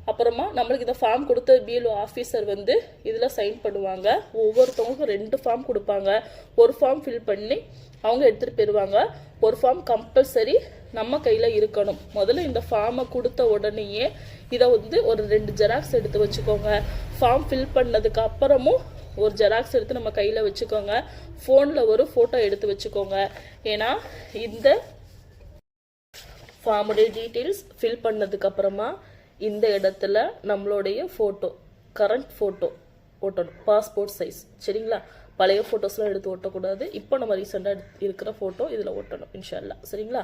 அப்புறமா நம்மளுக்கு இந்த ஃபார்ம் கொடுத்த பிஎல்ஓ ஆஃபீஸர் வந்து இதில் சைன் பண்ணுவாங்க. ஒவ்வொருத்தவங்களுக்கும் 2 ஃபார்ம் கொடுப்பாங்க. ஒரு ஃபார்ம் ஃபில் பண்ணி அவங்க எடுத்துகிட்டு போயிடுவாங்க. ஒரு ஃபார்ம் கம்பல்சரி நம்ம கையில் இருக்கணும். முதல்ல இந்த ஃபார்மை கொடுத்த உடனேயே இதை வந்து ஒரு 2 ஜெராக்ஸ் எடுத்து வச்சுக்கோங்க. ஃபார்ம் ஃபில் பண்ணதுக்கு அப்புறமும் ஒரு ஜெராக்ஸ் எடுத்து நம்ம கையில் வச்சுக்கோங்க. ஃபோனில் ஒரு ஃபோட்டோ எடுத்து வச்சுக்கோங்க. ஏன்னா இந்த ஃபார்முடைய டீட்டெயில்ஸ் ஃபில் பண்ணதுக்கப்புறமா இந்த இடத்துல நம்மளுடைய ஃபோட்டோ, கரண்ட் ஃபோட்டோ ஓட்டணும், பாஸ்போர்ட் சைஸ். சரிங்களா? பழைய ஃபோட்டோஸ்லாம் எடுத்து ஓட்டக்கூடாது. இப்போ நம்ம ரீசெண்டாக இருக்கிற ஃபோட்டோ இதில் ஓட்டணும் இன்ஷால்லா. சரிங்களா?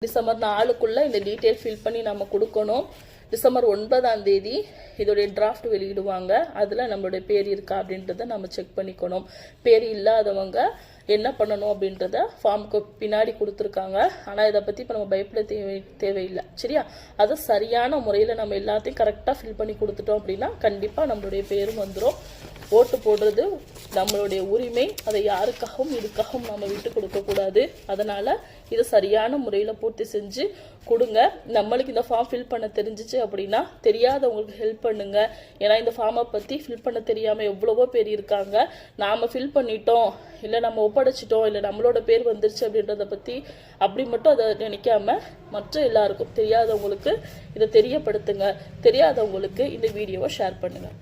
டிசம்பர் 4க்குள்ளே இந்த டீட்டெயில் ஃபில் பண்ணி நம்ம கொடுக்கணும். டிசம்பர் 9ஆம் தேதி இதோடைய டிராஃப்ட் வெளியிடுவாங்க. அதில் நம்மளுடைய பேர் இருக்கா அப்படின்றத நம்ம செக் பண்ணிக்கணும். பேர் இல்லாதவங்க என்ன பண்ணணும் அப்படின்றத ஃபார்முக்கு பின்னாடி கொடுத்துருக்காங்க. ஆனால் இதை பற்றி இப்போ நம்ம பயப்பட தேவையில்லை. சரியா? அதை சரியான முறையில் நம்ம எல்லாத்தையும் கரெக்டாக ஃபில் பண்ணி கொடுத்துட்டோம் அப்படின்னா கண்டிப்பாக நம்மளுடைய பேரும் வந்துடும். ஓட்டு போடுறது நம்மளுடைய உரிமை. அதை யாருக்காகவும் இதுக்காகவும் நம்ம விட்டு கொடுக்கக்கூடாது. அதனால் இதை சரியான முறையில் பூர்த்தி செஞ்சு கொடுங்க. நம்மளுக்கு இந்த ஃபார்ம் ஃபில் பண்ண தெரிஞ்சிச்சு அப்படின்னா தெரியாதவங்களுக்கு ஹெல்ப் பண்ணுங்க. ஏன்னா இந்த ஃபார்மை பற்றி ஃபில் பண்ண தெரியாமல் எவ்வளவோ பேர் இருக்காங்க. நாம் ஃபில் பண்ணிட்டோம், இல்லை நம்ம ஒப்படைச்சிட்டோம், இல்லை நம்மளோட பேர் வந்துருச்சு அப்படின்றத பற்றி அப்படி மட்டும் அதை நினைக்காம மற்ற எல்லாருக்கும் தெரியாதவங்களுக்கு இதை தெரியப்படுத்துங்க. தெரியாதவங்களுக்கு இந்த வீடியோவை ஷேர் பண்ணுங்கள்.